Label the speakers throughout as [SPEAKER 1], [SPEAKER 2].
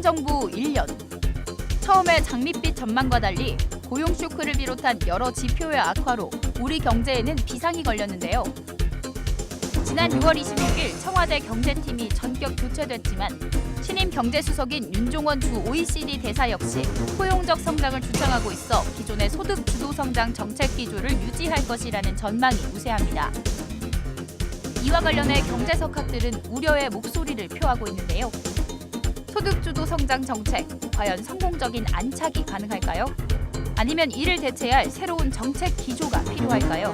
[SPEAKER 1] 문재인 정부 1년. 처음에 장밋빛 전망과 달리 고용 쇼크를 비롯한 여러 지표의 악화로 우리 경제에는 비상이 걸렸는데요. 지난 6월 26일 청와대 경제팀이 전격 교체됐지만 신임 경제수석인 윤종원 주 OECD 대사 역시 포용적 성장을 주창하고 있어 기존의 소득 주도 성장 정책 기조를 유지할 것이라는 전망이 우세합니다. 이와 관련해 경제석학들은 우려의 목소리를 표하고 있는데요. 소득주도 성장 정책, 과연 성공적인 안착이 가능할까요? 아니면 이를 대체할 새로운 정책 기조가 필요할까요?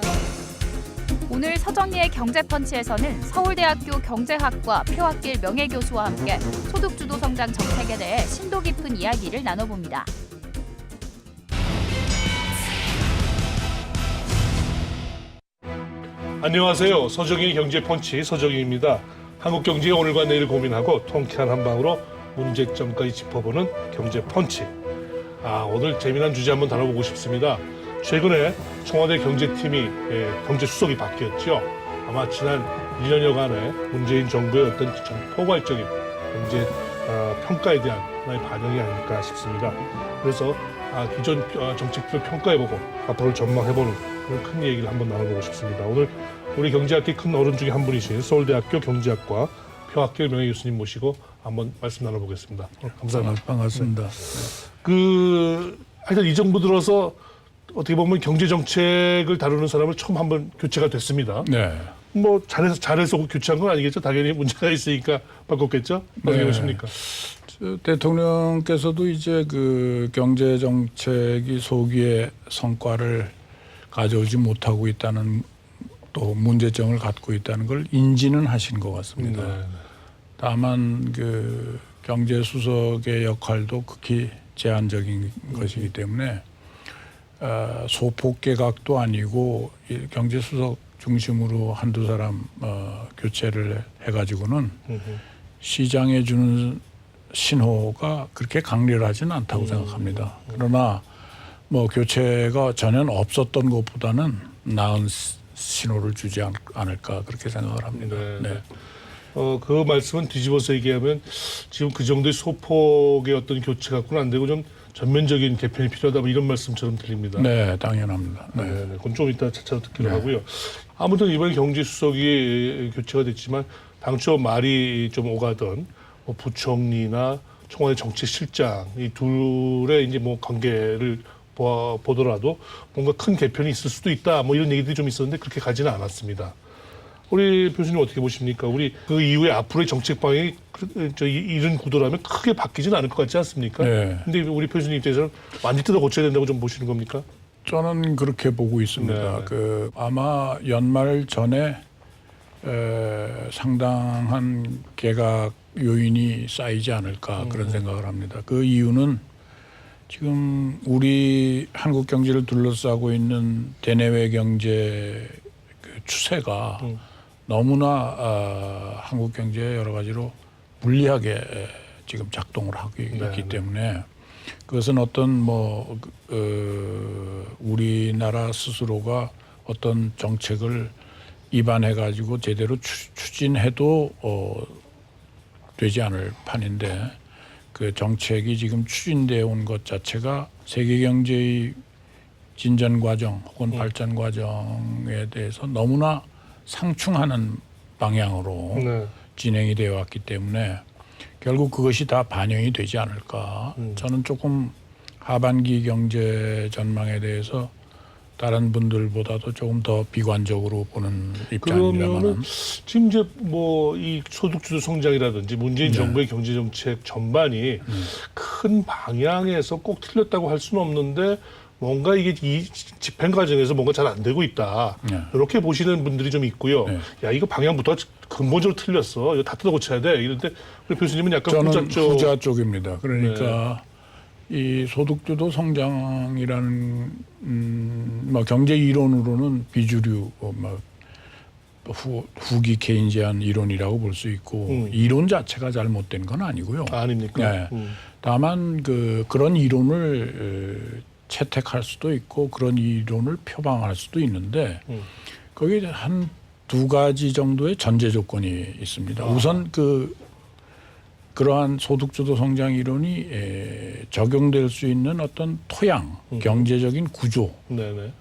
[SPEAKER 1] 오늘 서정리의 경제펀치에서는 서울대학교 경제학과 표학길 명예교수와 함께 소득주도 성장 정책에 대해 심도 깊은 이야기를 나눠봅니다.
[SPEAKER 2] 안녕하세요. 서정희 경제펀치 서정희입니다. 한국 경제의 오늘과 내일을 고민하고 통쾌한 한방으로 문제점까지 짚어보는 경제펀치. 오늘 재미난 주제 한번 다뤄보고 싶습니다. 최근에 청와대 경제팀이 경제수석이 바뀌었죠. 아마 지난 1년여간의 문재인 정부의 어떤 포괄적인 경제 평가에 대한 하나의 반영이 아닐까 싶습니다. 그래서 기존 정책들을 평가해보고 앞으로 전망해보는 그런 큰 얘기를 한번 나눠보고 싶습니다. 오늘 우리 경제학계 큰 어른 중에 한 분이신 서울대학교 경제학과 표학길 명예교수님 모시고 한번 말씀 나눠보겠습니다. 감사합니다.
[SPEAKER 3] 반갑습니다.
[SPEAKER 2] 하여튼 이 정부 들어서 어떻게 보면 경제 정책을 다루는 사람을 처음 한번 교체가 됐습니다.
[SPEAKER 3] 네.
[SPEAKER 2] 뭐 잘해서 교체한 건 아니겠죠. 당연히 문제가 있으니까 바꿨겠죠. 어떻게 보십니까?
[SPEAKER 3] 대통령께서도 이제 그 경제 정책이 소기의 성과를 가져오지 못하고 있다는 또 문제점을 갖고 있다는 걸 인지는 하신 것 같습니다.
[SPEAKER 2] 네.
[SPEAKER 3] 다만 그 경제 수석의 역할도 극히 제한적인 것이기 때문에 소폭 개각도 아니고 경제 수석 중심으로 한두 사람 교체를 해가지고는 시장에 주는 신호가 그렇게 강렬하지는 않다고 생각합니다. 그러나 뭐 교체가 전혀 없었던 것보다는 나은 신호를 주지 않을까 그렇게 생각을 합니다.
[SPEAKER 2] 네. 그 말씀은 뒤집어서 얘기하면 지금 그 정도의 소폭의 어떤 교체 갖고는 안 되고 좀 전면적인 개편이 필요하다 뭐 이런 말씀처럼 들립니다.
[SPEAKER 3] 네, 당연합니다.
[SPEAKER 2] 네. 그건 좀 이따 차차로 듣기로 하고요. 아무튼 이번에 경제수석이 교체가 됐지만 당초 말이 좀 오가던 뭐 부총리나 청와대 정책실장 이 둘의 이제 뭐 관계를 보더라도 뭔가 큰 개편이 있을 수도 있다 뭐 이런 얘기들이 좀 있었는데 그렇게 가지는 않았습니다. 우리 교수님 어떻게 보십니까? 우리 그 이후에 앞으로의 정책 방향이 이런 구도라면 크게 바뀌지는 않을 것 같지 않습니까?
[SPEAKER 3] 네.
[SPEAKER 2] 근데 우리 교수님 입장에서는 완전히 뜯어 고쳐야 된다고 좀 보시는 겁니까?
[SPEAKER 3] 저는 그렇게 보고 있습니다.
[SPEAKER 2] 네.
[SPEAKER 3] 아마 연말 전에 상당한 개각 요인이 쌓이지 않을까 그런 생각을 합니다. 그 이유는 지금 우리 한국 경제를 둘러싸고 있는 대내외 경제 그 추세가 너무나 한국 경제에 여러 가지로 불리하게 지금 작동을 하고 있기 때문에 그것은 어떤 우리나라 스스로가 어떤 정책을 입안해 가지고 제대로 추진해도 되지 않을 판인데 그 정책이 지금 추진되어 온 것 자체가 세계 경제의 진전 과정 혹은 발전 과정에 대해서 너무나 상충하는 방향으로 진행이 되어 왔기 때문에 결국 그것이 다 반영이 되지 않을까. 저는 조금 하반기 경제 전망에 대해서 다른 분들보다도 조금 더 비관적으로 보는 입장입니다만.
[SPEAKER 2] 그러면은 지금 이제 뭐 이 소득주도 성장이라든지 문재인 정부의 경제 정책 전반이 큰 방향에서 꼭 틀렸다고 할 수는 없는데 뭔가 이게 이 집행 과정에서 뭔가 잘 안 되고 있다. 이렇게 보시는 분들이 좀 있고요. 야, 이거 방향부터 근본적으로 틀렸어. 이거 다 뜯어 고쳐야 돼. 이런데 우리 교수님은 약간
[SPEAKER 3] 저는 후자 쪽입니다. 그러니까 이 소득주도 성장이라는 뭐 경제 이론으로는 비주류 후기 케인지안 이론이라고 볼 수 있고 이론 자체가 잘못된 건 아니고요.
[SPEAKER 2] 아닙니까?
[SPEAKER 3] 다만 그런 이론을 채택할 수도 있고 그런 이론을 표방할 수도 있는데 거기에 한 두 가지 정도의 전제 조건이 있습니다. 우선 그 그러한 소득주도 성장 이론이 적용될 수 있는 어떤 토양, 경제적인 구조가
[SPEAKER 2] 네네.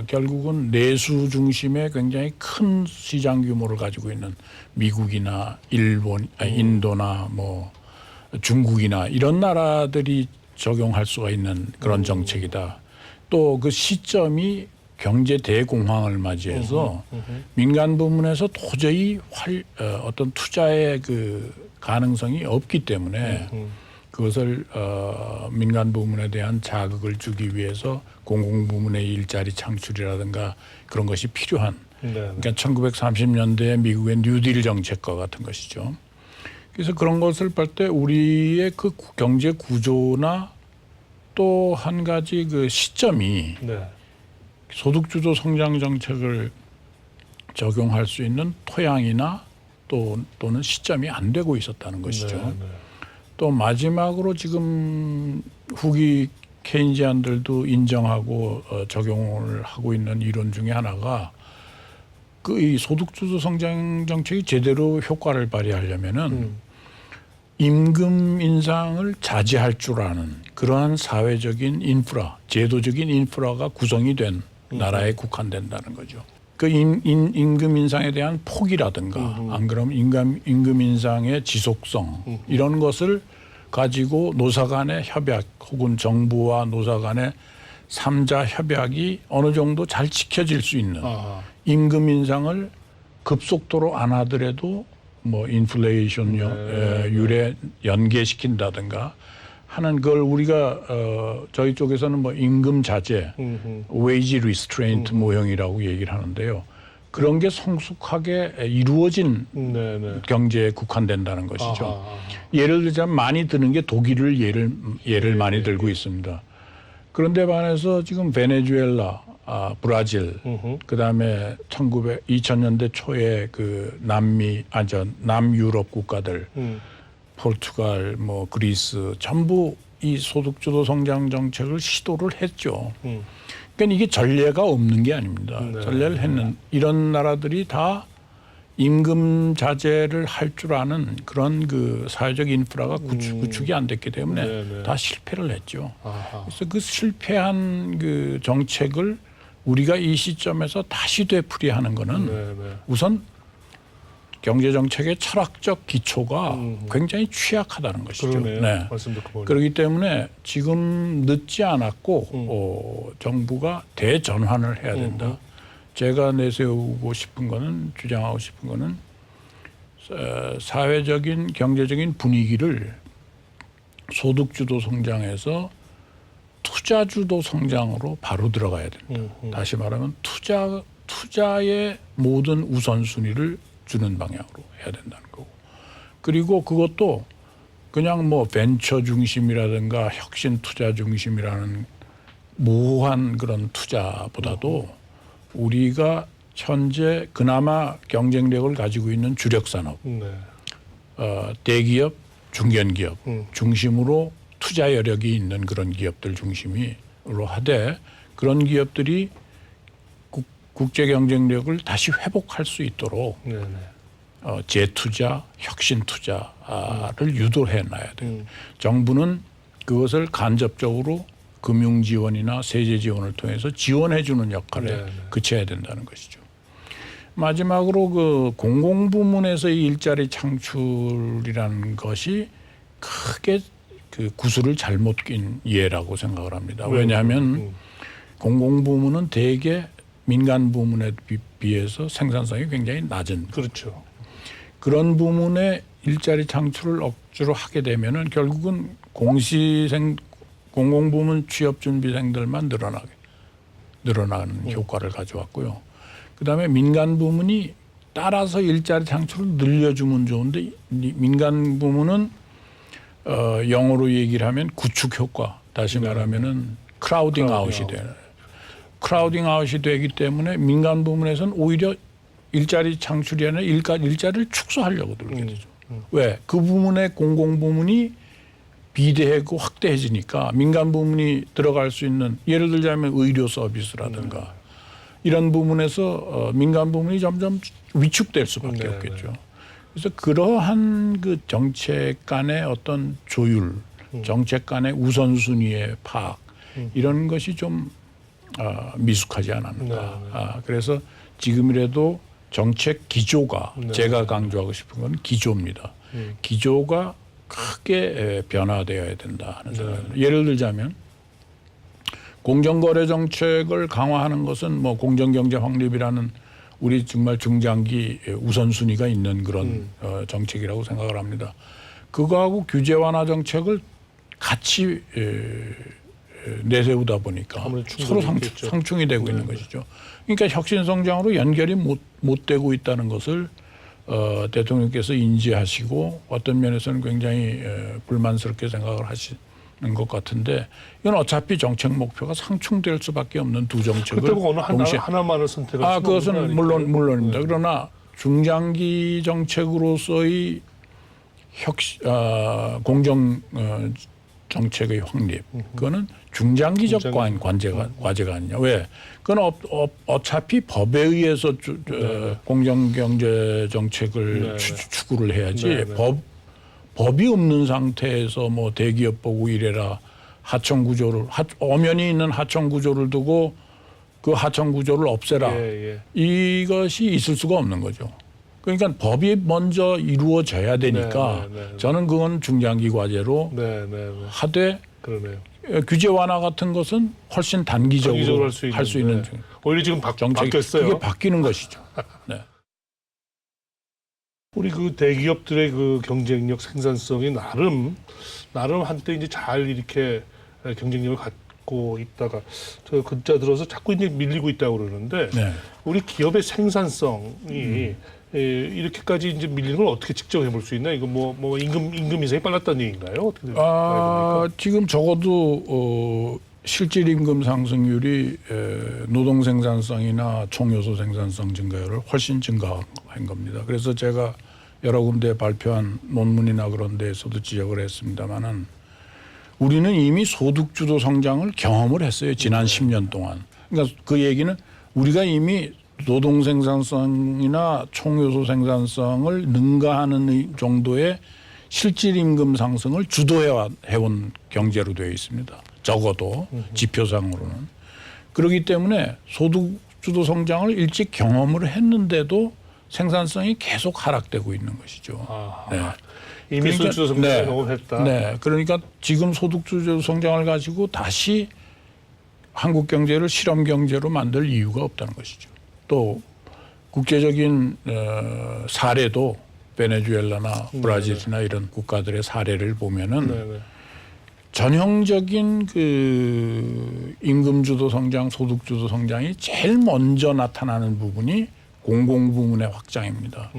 [SPEAKER 3] 결국은 내수 중심의 굉장히 큰 시장 규모를 가지고 있는 미국이나 일본, 인도나 뭐 중국이나 이런 나라들이 적용할 수가 있는 그런 정책이다. 또 그 시점이 경제 대공황을 맞이해서 민간 부문에서 도저히 어떤 투자의 그 가능성이 없기 때문에 그것을 민간 부문에 대한 자극을 주기 위해서 공공 부문의 일자리 창출이라든가 그런 것이 필요한.
[SPEAKER 2] 네.
[SPEAKER 3] 그러니까 1930년대 미국의 뉴딜 정책과 같은 것이죠. 그래서 그런 것을 볼 때 우리의 그 경제 구조나 또 한 가지 그 시점이
[SPEAKER 2] 네.
[SPEAKER 3] 소득주도 성장 정책을 적용할 수 있는 토양이나 또는 시점이 안 되고 있었다는 것이죠.
[SPEAKER 2] 네.
[SPEAKER 3] 또 마지막으로 지금 후기 케인지안들도 인정하고 적용을 하고 있는 이론 중에 하나가 그 이 소득주도 성장 정책이 제대로 효과를 발휘하려면은 임금 인상을 자제할 줄 아는 그러한 사회적인 인프라, 제도적인 인프라가 구성이 된 나라에 국한된다는 거죠. 그 임금 인상에 대한 폭이라든가 안 그러면 임금 인상의 지속성 이런 것을 가지고 노사 간의 협약 혹은 정부와 노사 간의 3자 협약이 어느 정도 잘 지켜질 수 있는 임금 인상을 급속도로 안 하더라도 뭐 인플레이션 율에 연계시킨다든가 하는 걸 우리가 저희 쪽에서는 뭐 임금 자제, wage restraint 모형이라고 얘기를 하는데요. 그런 게 성숙하게 이루어진 경제에 국한된다는 것이죠. 예를 들자면 많이 드는 게 독일을 예를 많이 들고 있습니다. 그런데 반해서 지금 베네수엘라, 브라질, 그다음에 2000년대 초에 그 남유럽 국가들, 포르투갈, 뭐 그리스 전부 이 소득주도 성장 정책을 시도를 했죠. 그러니까 이게 전례가 없는 게 아닙니다. 전례를 했는 이런 나라들이 다 임금 자제를 할 줄 아는 그런 그 사회적 인프라가 구축이 안 됐기 때문에 다 실패를 했죠. 그래서 그 실패한 그 정책을 우리가 이 시점에서 다시 되풀이하는 거는 우선 경제 정책의 철학적 기초가 굉장히 취약하다는 것이죠.
[SPEAKER 2] 네.
[SPEAKER 3] 그렇기 때문에 지금 늦지 않았고 정부가 대전환을 해야 된다. 제가 내세우고 싶은 거는 주장하고 싶은 거는 사회적인 경제적인 분위기를 소득주도 성장에서 투자주도 성장으로 바로 들어가야 된다. 다시 말하면 투자의 모든 우선순위를 주는 방향으로 해야 된다는 거고. 그리고 그것도 그냥 뭐 벤처 중심이라든가 혁신 투자 중심이라는 모호한 그런 투자보다도 우리가 현재 그나마 경쟁력을 가지고 있는 주력 산업, 대기업, 중견기업 중심으로 투자 여력이 있는 그런 기업들 중심으로 하되 그런 기업들이 국제 경쟁력을 다시 회복할 수 있도록 재투자, 혁신 투자를 유도해 놔야 돼요. 정부는 그것을 간접적으로 금융 지원이나 세제 지원을 통해서 지원해 주는 역할에 그쳐야 된다는 것이죠. 마지막으로 그 공공부문에서의 일자리 창출이라는 것이 크게 그 구슬을 잘못 낀 예라고 생각을 합니다. 왜냐하면 공공부문은 대개 민간 부문에 비해서 생산성이 굉장히 낮은.
[SPEAKER 2] 그렇죠.
[SPEAKER 3] 그런 부문의 일자리 창출을 억지로 하게 되면은 결국은 공공부문 취업준비생들만 늘어나는 효과를 가져왔고요. 그다음에 민간 부문이 따라서 일자리 창출을 늘려주면 좋은데 민간 부문은 영어로 얘기를 하면 구축 효과, 다시 말하면은 크라우딩 아웃이 되는. 크라우딩 아웃이 되기 때문에 민간 부문에서는 오히려 일자리 창출이 아니라 일자리를 축소하려고 들게 되죠. 왜? 그 부문의 공공부문이 비대하고 확대해지니까 민간 부문이 들어갈 수 있는, 예를 들자면 의료 서비스라든가 이런 부분에서 민간 부문이 점점 위축될 수밖에 없겠죠. 그래서 그러한 그 정책 간의 어떤 조율, 정책 간의 우선순위의 파악 이런 것이 좀 미숙하지 않았는가.
[SPEAKER 2] 네.
[SPEAKER 3] 그래서 지금이라도 정책 기조가
[SPEAKER 2] 네.
[SPEAKER 3] 제가 강조하고 싶은 건 기조입니다. 기조가 크게 변화되어야 된다 하는 생각입니다. 예를 들자면 공정거래 정책을 강화하는 것은 뭐 공정경제 확립이라는 우리 정말 중장기 우선순위가 있는 그런 정책이라고 생각을 합니다. 그거하고 규제 완화 정책을 같이 내세우다 보니까
[SPEAKER 2] 아무래도
[SPEAKER 3] 서로
[SPEAKER 2] 충돌이 있겠죠.
[SPEAKER 3] 상충이 되고 있는 것이죠. 그러니까 혁신성장으로 연결이 못 되고 있다는 것을 대통령께서 인지하시고 어떤 면에서는 굉장히 불만스럽게 생각을 하시는 것 같은데 이건 어차피 정책 목표가 상충될 수밖에 없는 두 정책을
[SPEAKER 2] 그렇다고 어느
[SPEAKER 3] 동시에
[SPEAKER 2] 하나만을 선택할 수는
[SPEAKER 3] 그것은
[SPEAKER 2] 없는 거 아닐까요?
[SPEAKER 3] 물론입니다.
[SPEAKER 2] 네.
[SPEAKER 3] 그러나 중장기 정책으로서의 공정 정책의 확립 그거는 중장기적 과제가 아니냐. 왜? 그건 어차피 법에 의해서 공정 경제 정책을 추구를 해야지.
[SPEAKER 2] 네, 네.
[SPEAKER 3] 법이 없는 상태에서 뭐 대기업 보고 이래라 하청 구조를 엄연히 있는 하청 구조를 두고 그 하청 구조를 없애라. 이것이 있을 수가 없는 거죠. 그러니까 법이 먼저 이루어져야 되니까 저는 그건 중장기 과제로 하되
[SPEAKER 2] 그러네요.
[SPEAKER 3] 규제 완화 같은 것은 훨씬 단기적으로 할 수 있는
[SPEAKER 2] 오히려 지금
[SPEAKER 3] 정책이
[SPEAKER 2] 바뀌었어요.
[SPEAKER 3] 그게 바뀌는 것이죠. 네.
[SPEAKER 2] 우리 그 대기업들의 그 경쟁력, 생산성이 나름 한때 이제 잘 이렇게 경쟁력을 갖고 있다가 저 근자 들어서 자꾸 이제 밀리고 있다고 그러는데
[SPEAKER 3] 네.
[SPEAKER 2] 우리 기업의 생산성이 이렇게까지 이제 밀리는 걸 어떻게 측정해 볼 수 있나? 이거 뭐 임금 인상이 빨랐다는 얘기인가요? 어떻게 됩니까?
[SPEAKER 3] 지금 적어도 실질 임금 상승률이 노동 생산성이나 총요소 생산성 증가율을 훨씬 증가한 겁니다. 그래서 제가 여러 군데 발표한 논문이나 그런 데에서도 지적을 했습니다마는 우리는 이미 소득주도 성장을 경험을 했어요. 지난 10년 동안. 그러니까 그 얘기는 우리가 이미 노동 생산성이나 총요소 생산성을 능가하는 정도의 실질 임금 상승을 주도해온 경제로 되어 있습니다. 적어도 지표상으로는. 그렇기 때문에 소득 주도 성장을 일찍 경험을 했는데도 생산성이 계속 하락되고 있는 것이죠.
[SPEAKER 2] 네. 이미 소득 주도 성장을 경험했다.
[SPEAKER 3] 네. 그러니까 지금 소득 주도 성장을 가지고 다시 한국 경제를 실험 경제로 만들 이유가 없다는 것이죠. 또 국제적인 사례도 베네수엘라나 브라질이나 이런 국가들의 사례를 보면은 전형적인 그 임금 주도 성장, 소득 주도 성장이 제일 먼저 나타나는 부분이 공공부문의 확장입니다.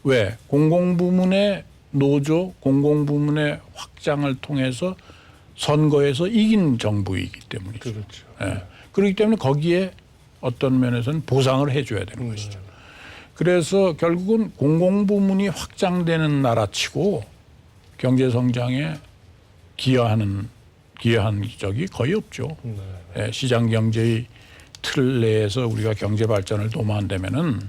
[SPEAKER 3] 왜? 공공부문의 노조, 공공부문의 확장을 통해서 선거에서 이긴 정부이기 때문이죠.
[SPEAKER 2] 그렇죠.
[SPEAKER 3] 네. 그렇기 때문에 거기에 어떤 면에서는 보상을 해줘야 되는 것이죠. 그래서 결국은 공공부문이 확장되는 나라치고 경제성장에 기여한 적이 거의 없죠. 네, 시장 경제의 틀 내에서 우리가 경제 발전을 도모한다면은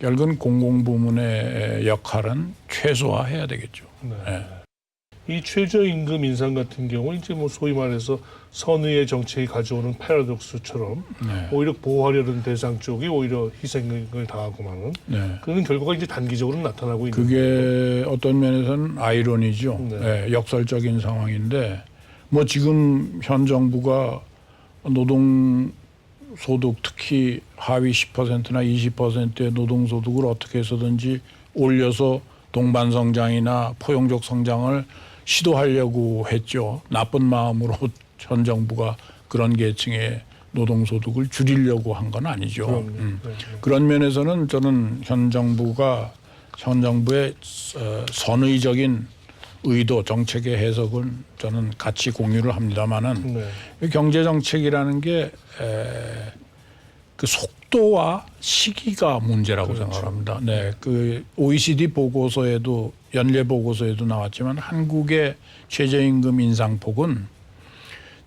[SPEAKER 3] 결국은 공공부문의 역할은 최소화해야 되겠죠. 네.
[SPEAKER 2] 이 최저임금 인상 같은 경우 이제 뭐 소위 말해서 선의의 정책이 가져오는 패러독스처럼 오히려 보호하려는 대상 쪽이 오히려 희생을 당하고만은 그런 결과가 이제 단기적으로 나타나고 있는
[SPEAKER 3] 그게 어떤 면에서는 아이러니죠. 역설적인 상황인데 뭐 지금 현 정부가 노동 소득 특히 하위 10%나 20%의 노동 소득을 어떻게 해서든지 올려서 동반 성장이나 포용적 성장을 시도하려고 했죠. 나쁜 마음으로 현 정부가 그런 계층의 노동소득을 줄이려고 한 건 아니죠. 그런 면에서는 저는 현 정부의 선의적인 의도, 정책의 해석은 저는 같이 공유를 합니다마는 경제 정책이라는 게 그 속도와 시기가 문제라고 생각합니다. 네, 그 OECD 보고서에도 연례 보고서에도 나왔지만 한국의 최저임금 인상폭은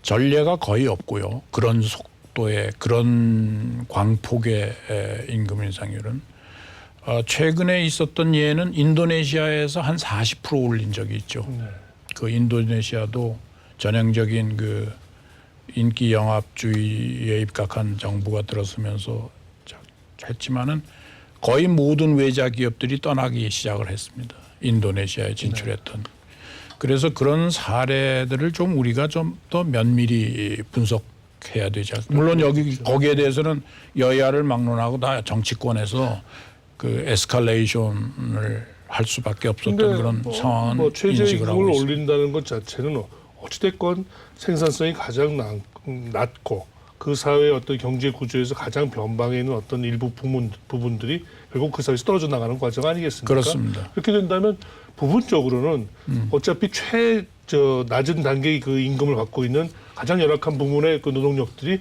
[SPEAKER 3] 전례가 거의 없고요. 그런 속도의 그런 광폭의 임금 인상률은 최근에 있었던 예는 인도네시아에서 한 40% 올린 적이 있죠.
[SPEAKER 2] 네.
[SPEAKER 3] 그 인도네시아도 전형적인 그 인기 영합주의에 입각한 정부가 들어서면서 했지만은 거의 모든 외자 기업들이 떠나기 시작을 했습니다. 인도네시아에 진출했던. 그래서 그런 사례들을 좀 우리가 좀 더 면밀히 분석해야 되지 않을까. 물론 여기 거기에 대해서는 여야를 막론하고 다 정치권에서 그 에스컬레이션을 할 수밖에 없었던 그런 상황은
[SPEAKER 2] 뭐
[SPEAKER 3] 인식을
[SPEAKER 2] 최저임금을
[SPEAKER 3] 하고 있습니다.
[SPEAKER 2] 올린다는 것 자체는 어찌됐건 생산성이 가장 낮고 그 사회의 어떤 경제 구조에서 가장 변방에 있는 어떤 일부 부분들이 결국 그 사회에서 떨어져 나가는 과정 아니겠습니까?
[SPEAKER 3] 그렇습니다.
[SPEAKER 2] 그렇게 된다면 부분적으로는 어차피 낮은 단계의 그 임금을 받고 있는 가장 열악한 부문의 그 노동력들이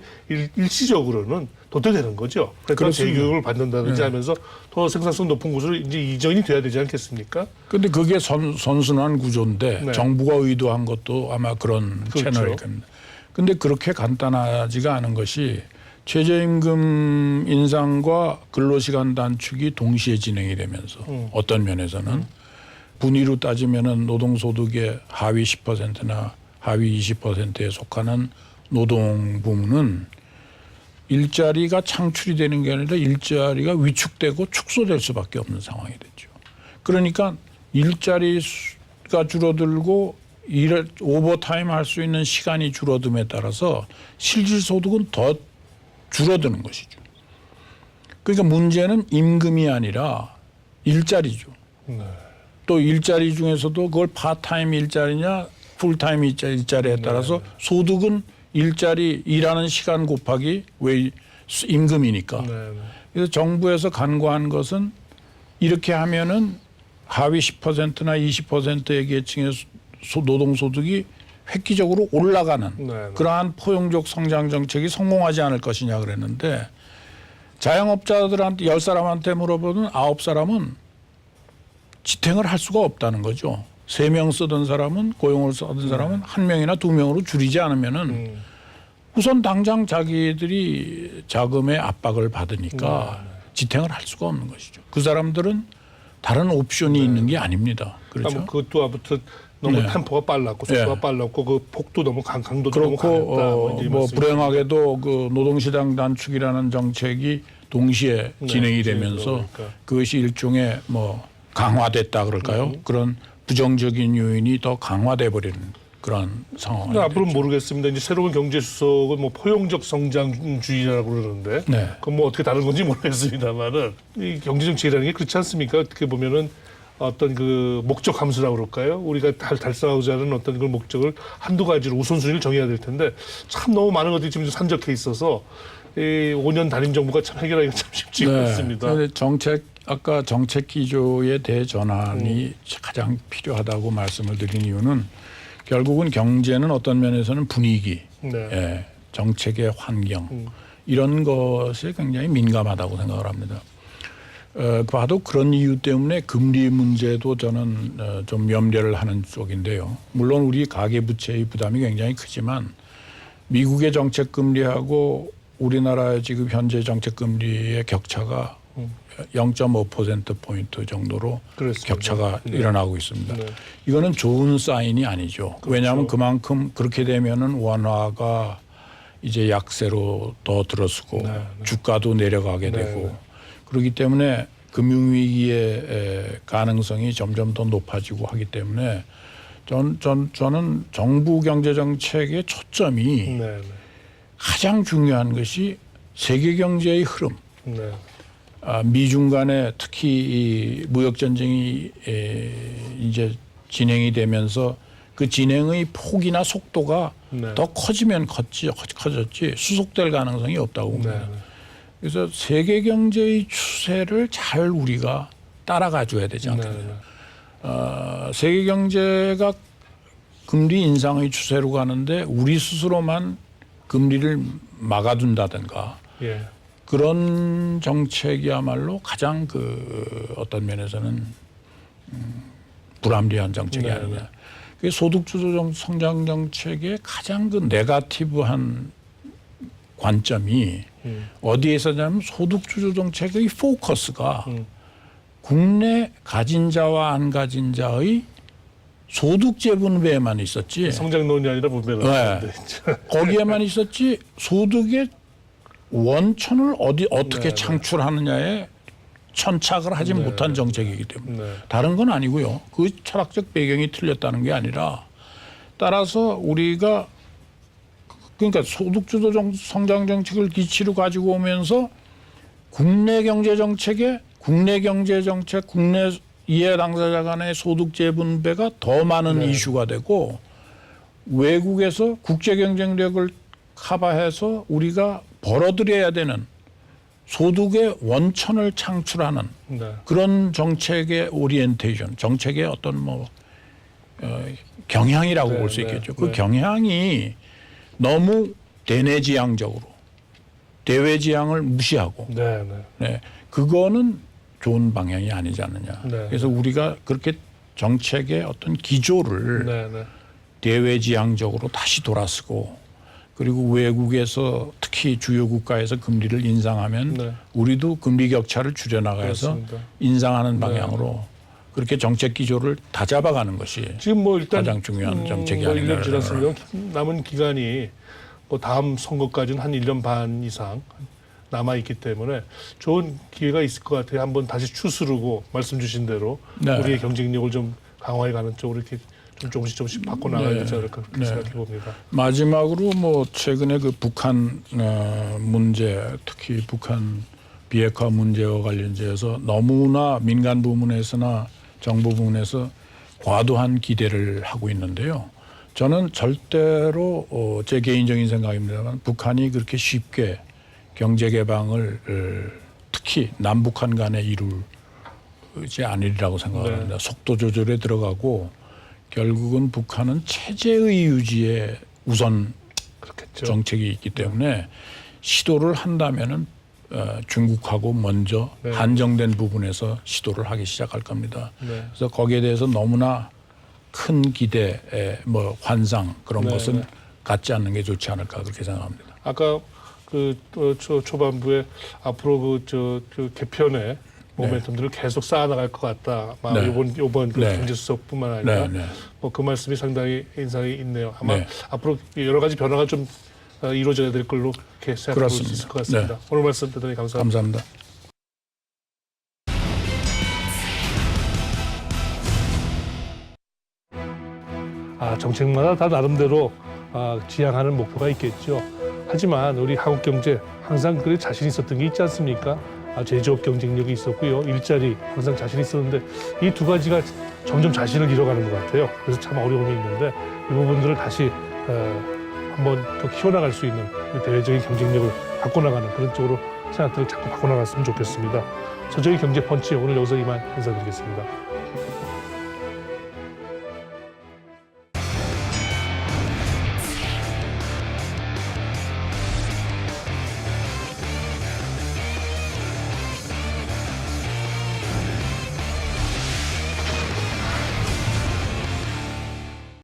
[SPEAKER 2] 일시적으로는 도태되는 거죠. 그러니까
[SPEAKER 3] 그렇습니다.
[SPEAKER 2] 재교육을 받는다든지
[SPEAKER 3] 네.
[SPEAKER 2] 하면서 더 생산성 높은 곳으로 이제 이전이 돼야 되지 않겠습니까?
[SPEAKER 3] 근데 그게 선순환 구조인데
[SPEAKER 2] 네.
[SPEAKER 3] 정부가 의도한 것도 아마 그런
[SPEAKER 2] 그렇죠.
[SPEAKER 3] 채널일 겁니다. 근데 그렇게 간단하지가 않은 것이 최저임금 인상과 근로시간 단축이 동시에 진행이 되면서 어떤 면에서는 분위로 따지면은 노동소득의 하위 10%나 하위 20%에 속하는 노동 부문은 일자리가 창출이 되는 게 아니라 일자리가 위축되고 축소될 수밖에 없는 상황이 됐죠. 그러니까 일자리가 줄어들고 오버타임 할 수 있는 시간이 줄어듦에 따라서 실질소득은 더 줄어드는 것이죠. 그러니까 문제는 임금이 아니라 일자리죠.
[SPEAKER 2] 네.
[SPEAKER 3] 또 일자리 중에서도 그걸 파타임 일자리냐 풀타임 일자리에 따라서 소득은 일자리 일하는 시간 곱하기 왜 임금이니까.
[SPEAKER 2] 네, 네.
[SPEAKER 3] 그래서 정부에서 간과한 것은 이렇게 하면은 하위 10%나 20%의 계층의 노동소득이 획기적으로 올라가는
[SPEAKER 2] 네.
[SPEAKER 3] 그러한 포용적 성장 정책이 성공하지 않을 것이냐 그랬는데 자영업자들한테 10사람한테 물어보면 9사람은 지탱을 할 수가 없다는 거죠. 3명 쓰던 사람은 고용을 쓰던 사람은 1명이나 2명으로 줄이지 않으면은 우선 당장 자기들이 자금의 압박을 받으니까 지탱을 할 수가 없는 것이죠. 그 사람들은 다른 옵션이 있는 게 아닙니다. 그렇죠.
[SPEAKER 2] 뭐 그것도 아무튼 너무
[SPEAKER 3] 네.
[SPEAKER 2] 템포가 빨랐고 속도가
[SPEAKER 3] 네.
[SPEAKER 2] 빨랐고 그 폭도 너무 강도도 너무
[SPEAKER 3] 그렇고
[SPEAKER 2] 강했다. 이제
[SPEAKER 3] 뭐
[SPEAKER 2] 말씀이시죠.
[SPEAKER 3] 불행하게도 그 노동시장 단축이라는 정책이 동시에
[SPEAKER 2] 네,
[SPEAKER 3] 진행이
[SPEAKER 2] 진행이
[SPEAKER 3] 되면서
[SPEAKER 2] 들어오니까.
[SPEAKER 3] 그것이 일종의 뭐 강화됐다 그럴까요? 그런 부정적인 요인이 더 강화돼 버리는 그런 상황이
[SPEAKER 2] 근데 앞으로는
[SPEAKER 3] 됐죠.
[SPEAKER 2] 모르겠습니다. 이제 새로운 경제 수석은 뭐 포용적 성장주의라고 그러는데
[SPEAKER 3] 네.
[SPEAKER 2] 그건 뭐 어떻게 다른 건지 모르겠습니다만은 이 경제 정책이라는 게 그렇지 않습니까? 어떻게 보면은 어떤 그 목적 함수라고 그럴까요? 우리가 달성하고자 하는 어떤 그 목적을 한두 가지로 우선순위를 정해야 될 텐데 참 너무 많은 것들이 지금 산적해 있어서 이 5년 단임 정부가 참 해결하기가 참 쉽지가 않습니다.
[SPEAKER 3] 그런데 아까 정책 기조의 대전환이 가장 필요하다고 말씀을 드린 이유는 결국은 경제는 어떤 면에서는 분위기,
[SPEAKER 2] 네.
[SPEAKER 3] 예, 정책의 환경 이런 것에 굉장히 민감하다고 생각을 합니다. 봐도 그런 이유 때문에 금리 문제도 저는 좀 염려를 하는 쪽인데요. 물론 우리 가계부채의 부담이 굉장히 크지만 미국의 정책 금리하고 우리나라의 지금 현재 정책 금리의 격차가 0.5%포인트 정도로
[SPEAKER 2] 그렇습니다.
[SPEAKER 3] 격차가
[SPEAKER 2] 네.
[SPEAKER 3] 일어나고 있습니다.
[SPEAKER 2] 네.
[SPEAKER 3] 이거는 좋은 사인이 아니죠.
[SPEAKER 2] 그렇죠.
[SPEAKER 3] 왜냐하면 그만큼 그렇게 되면은 원화가 이제 약세로 더 들어서고
[SPEAKER 2] 네, 네.
[SPEAKER 3] 주가도 내려가게
[SPEAKER 2] 네,
[SPEAKER 3] 되고
[SPEAKER 2] 네.
[SPEAKER 3] 그렇기 때문에 금융위기의 가능성이 점점 더 높아지고 하기 때문에 저는 정부 경제정책의 초점이
[SPEAKER 2] 네, 네.
[SPEAKER 3] 가장 중요한 것이 세계 경제의 흐름.
[SPEAKER 2] 네.
[SPEAKER 3] 미중 간에 특히 이 무역 전쟁이 이제 진행이 되면서 그 진행의 폭이나 속도가
[SPEAKER 2] 네.
[SPEAKER 3] 더 커지면 커졌지 수속될 가능성이 없다고 봅니다.
[SPEAKER 2] 네.
[SPEAKER 3] 그래서 세계 경제의 추세를 잘 우리가 따라가 줘야 되지 않겠냐. 세계 경제가 금리 인상의 추세로 가는데 우리 스스로만 금리를 막아둔다든가
[SPEAKER 2] 예.
[SPEAKER 3] 그런 정책이야말로 가장 그 어떤 면에서는 불합리한 정책이
[SPEAKER 2] 네,
[SPEAKER 3] 아니냐. 그게 소득주도 성장 정책의 가장 그 네거티브한 관점이 어디에 있었냐면 소득주도 정책의 포커스가 국내 가진 자와 안 가진 자의 소득 재분배에만 있었지.
[SPEAKER 2] 성장론이 아니라 분배론.
[SPEAKER 3] 네. 거기에만 있었지 소득의 원천을 어떻게
[SPEAKER 2] 네,
[SPEAKER 3] 창출하느냐에 천착을 하지
[SPEAKER 2] 네,
[SPEAKER 3] 못한 정책이기 때문에
[SPEAKER 2] 네.
[SPEAKER 3] 다른 건 아니고요. 그 철학적 배경이 틀렸다는 게 아니라 따라서 우리가 그러니까 소득주도 성장 정책을 기치로 가지고 오면서 국내 경제 정책에 국내 경제 정책, 국내 이해 당사자 간의 소득 재분배가 더 많은
[SPEAKER 2] 네.
[SPEAKER 3] 이슈가 되고 외국에서 국제 경쟁력을 커버해서 우리가 벌어들여야 되는 소득의 원천을 창출하는
[SPEAKER 2] 네.
[SPEAKER 3] 그런 정책의 오리엔테이션, 정책의 어떤 경향이라고
[SPEAKER 2] 네,
[SPEAKER 3] 볼 수
[SPEAKER 2] 네,
[SPEAKER 3] 있겠죠. 그
[SPEAKER 2] 네.
[SPEAKER 3] 경향이 너무 대내지향적으로 대외지향을 무시하고
[SPEAKER 2] 네, 네.
[SPEAKER 3] 네, 그거는 좋은 방향이 아니지 않느냐.
[SPEAKER 2] 네,
[SPEAKER 3] 그래서 우리가 그렇게 정책의 어떤 기조를
[SPEAKER 2] 네, 네.
[SPEAKER 3] 대외지향적으로 다시 돌아서고 그리고 외국에서 특히 주요 국가에서 금리를 인상하면
[SPEAKER 2] 네.
[SPEAKER 3] 우리도 금리 격차를 줄여나가서
[SPEAKER 2] 그렇습니다.
[SPEAKER 3] 인상하는 방향으로 그렇게 정책 기조를 다잡아가는 것이
[SPEAKER 2] 지금 뭐 일단
[SPEAKER 3] 가장 중요한 정책이
[SPEAKER 2] 뭐
[SPEAKER 3] 아닌가
[SPEAKER 2] 1년 지났으면 남은 기간이 뭐 다음 선거까지는 한 1년 반 이상 남아 있기 때문에 좋은 기회가 있을 것 같아요. 한번 다시 추스르고 말씀 주신 대로
[SPEAKER 3] 네.
[SPEAKER 2] 우리의 경쟁력을 좀 강화해 가는 쪽으로 이렇게 좀 조금씩 바꿔 나가야 되지 않을까 그렇게
[SPEAKER 3] 네.
[SPEAKER 2] 생각해 봅니다.
[SPEAKER 3] 마지막으로 뭐 최근에 그 북한 문제, 특히 북한 비핵화 문제와 관련돼서 너무나 민간 부문에서나 정부 부문에서 과도한 기대를 하고 있는데요. 저는 절대로 제 개인적인 생각입니다만 북한이 그렇게 쉽게 경제 개방을 특히 남북한 간에 이루지 않으리라고 생각합니다.
[SPEAKER 2] 네.
[SPEAKER 3] 속도 조절에 들어가고 결국은 북한은 체제의 유지에 우선
[SPEAKER 2] 그렇겠죠.
[SPEAKER 3] 정책이 있기 때문에 시도를 한다면은 중국하고 먼저
[SPEAKER 2] 네.
[SPEAKER 3] 한정된 부분에서 시도를 하기 시작할 겁니다.
[SPEAKER 2] 네.
[SPEAKER 3] 그래서 거기에 대해서 너무나 큰 기대, 뭐 환상 그런
[SPEAKER 2] 네,
[SPEAKER 3] 것은
[SPEAKER 2] 네.
[SPEAKER 3] 갖지 않는 게 좋지 않을까 그렇게 생각합니다.
[SPEAKER 2] 아까 그 초반부에 앞으로 그 개편의 모멘텀들을 계속 쌓아나갈 것 같다. 아마
[SPEAKER 3] 네.
[SPEAKER 2] 이번 그
[SPEAKER 3] 네.
[SPEAKER 2] 경제수석뿐만 아니라
[SPEAKER 3] 네, 네.
[SPEAKER 2] 뭐 그 말씀이 상당히 인상이 있네요. 아마
[SPEAKER 3] 네.
[SPEAKER 2] 앞으로 여러 가지 변화가 좀 이루어져야 될 걸로 이렇게 생각해 볼 수
[SPEAKER 3] 그렇습니다.
[SPEAKER 2] 있을 것 같습니다.
[SPEAKER 3] 네.
[SPEAKER 2] 오늘 말씀 대단히 감사합니다.
[SPEAKER 3] 감사합니다.
[SPEAKER 2] 정책마다 다 나름대로 지향하는 목표가 있겠죠. 하지만 우리 한국 경제 항상 그래 자신 있었던 게 있지 않습니까? 제조업 경쟁력이 있었고요. 일자리 항상 자신 있었는데 이 두 가지가 점점 자신을 잃어가는 것 같아요. 그래서 참 어려움이 있는데 이 부분들을 다시 한번 더 키워나갈 수 있는 대외적인 경쟁력을 바꿔나가는 그런 쪽으로 생각들을 자꾸 바꿔나갔으면 좋겠습니다. 서정희 경제 펀치 오늘 여기서 이만 인사드리겠습니다.